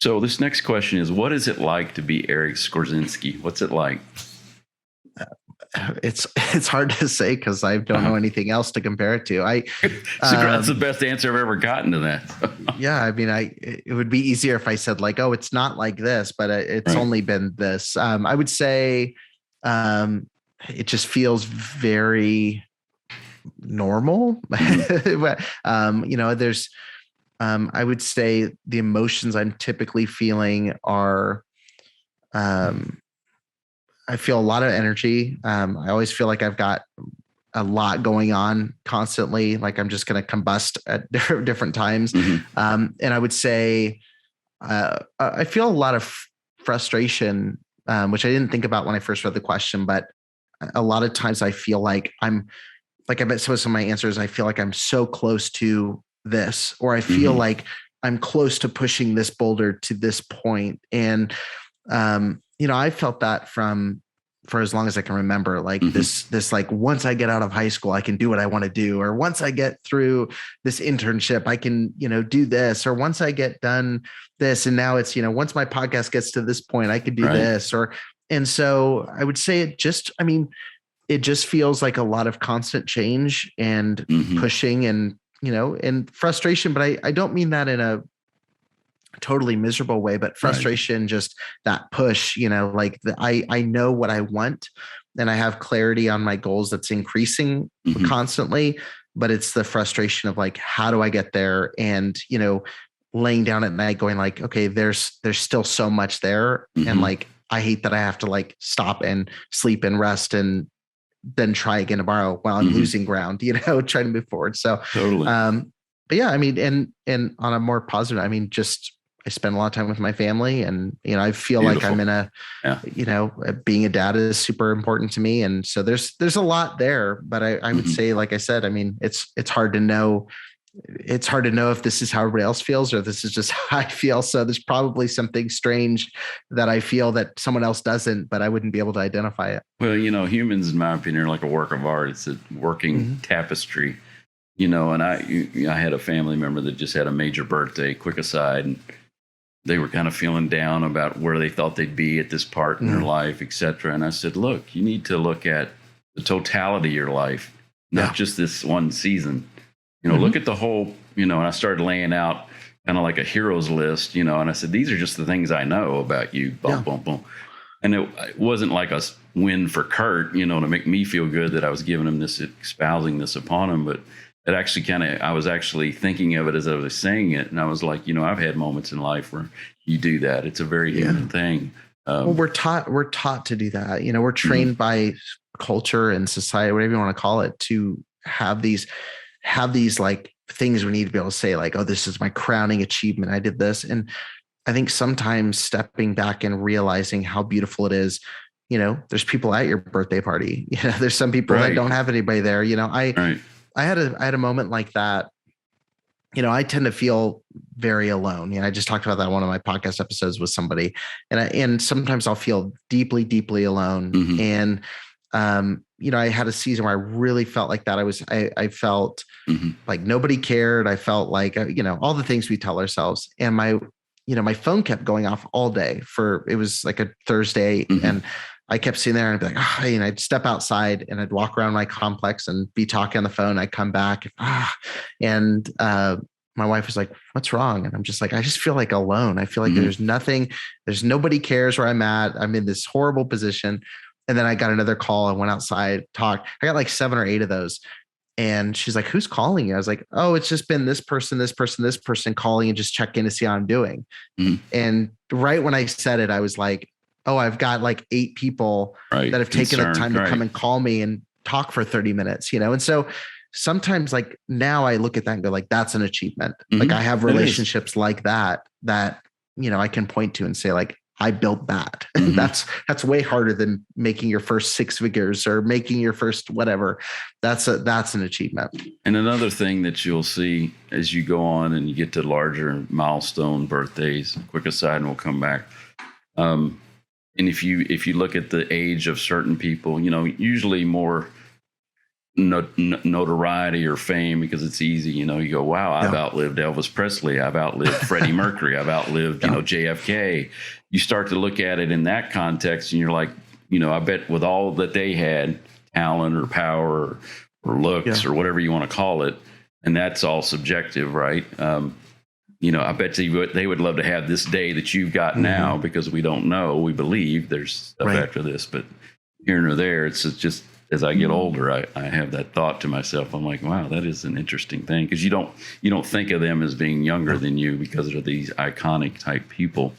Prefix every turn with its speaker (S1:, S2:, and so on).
S1: So this next question is, what is it like to be Eric Skwarczynski? What's it like?
S2: It's hard to say because I don't know anything else to compare it to.
S1: That's the best answer I've ever gotten to that.
S2: Yeah, I mean, it would be easier if I said like, oh, it's not like this, but it's only been this. I would say it just feels very normal. There's I would say the emotions I'm typically feeling are I feel a lot of energy. I always feel like I've got a lot going on constantly. Like I'm just going to combust at different times. And I would say I feel a lot of frustration, which I didn't think about when I first read the question, but a lot of times I feel like I bet some of my answers, I feel like I'm so close to this, or I feel like I'm close to pushing this boulder to this point. And I felt that for as long as I can remember, like this, like once I get out of high school, I can do what I want to do. Or once I get through this internship, I can, do this, or once I get done this. And now it's, once my podcast gets to this point, I could do this. And so I would say it just feels like a lot of constant change and pushing and, and frustration, but I don't mean that in a totally miserable way, but frustration, just that push, like I know what I want and I have clarity on my goals that's increasing constantly, but it's the frustration of like, how do I get there? And, laying down at night going like, okay, there's still so much there. And like, I hate that I have to like stop and sleep and rest and then try again tomorrow while I'm losing ground, trying to move forward. So,
S1: totally.
S2: But yeah, I mean, and on a more positive, I mean, I spend a lot of time with my family and, I feel Beautiful. Like I'm in being a dad is super important to me. And so there's a lot there, but I would say, like I said, I mean, it's hard to know. It's hard to know if this is how everybody else feels or this is just how I feel. So there's probably something strange that I feel that someone else doesn't, but I wouldn't be able to identify it.
S1: Well, humans, in my opinion, are like a work of art. It's a working tapestry, and I had a family member that just had a major birthday, quick aside, and they were kind of feeling down about where they thought they'd be at this part in their life, et cetera. And I said, look, you need to look at the totality of your life, not just this one season. Look at the whole, and I started laying out kind of like a heroes list, and I said, these are just the things I know about you. Boom, boom, boom. And it wasn't like a win for Kirt, to make me feel good that I was giving him this, espousing this upon him. But it actually I was actually thinking of it as I was saying it. And I was like, I've had moments in life where you do that. It's a very human thing.
S2: Well, we're taught to do that. We're trained by culture and society, whatever you want to call it, to have these like things we need to be able to say like, oh, this is my crowning achievement. I did this. And I think sometimes stepping back and realizing how beautiful it is, there's people at your birthday party, there's some people that don't have anybody there. I had a moment like that. I tend to feel very alone. I just talked about that in one of my podcast episodes with somebody, and sometimes I'll feel deeply, deeply alone. And, I had a season where I really felt like that. I felt like nobody cared. I felt like, all the things we tell ourselves, and my phone kept going off all day it was like a Thursday. And I kept sitting there and I'd be like, I'd step outside and I'd walk around my complex and be talking on the phone. I'd come back and my wife was like, what's wrong? And I'm just like, I just feel like alone. I feel like there's nobody cares where I'm at. I'm in this horrible position. And then I got another call. I went outside, talked. I got like 7 or 8 of those. And she's like, who's calling you? I was like, oh, it's just been this person calling and just check in to see how I'm doing. And right when I said it, I was like, oh, I've got like 8 people that have taken the time to come and call me and talk for 30 minutes, And so sometimes like now I look at that and go like, that's an achievement. Like I have relationships like that, I can point to and say like, I built that. That's way harder than making your first 6 figures or making your first whatever. That's an achievement.
S1: And another thing that you'll see as you go on and you get to larger milestone birthdays, quick aside, and we'll come back. And if you look at the age of certain people, usually more notoriety or fame because it's easy. You know, you go, wow, I've outlived Elvis Presley. I've outlived Freddie Mercury. I've outlived, you know, JFK. You start to look at it in that context and you're like, you know, I bet with all that they had, talent or power or looks or whatever you want to call it, and that's all subjective, right? You know, I bet they would love to have this day that you've got now, because we don't know. We believe there's stuff after this, but here nor there, it's just as I get older, I have that thought to myself. I'm like, wow, that is an interesting thing, because you don't think of them as being younger than you because they're these iconic type people.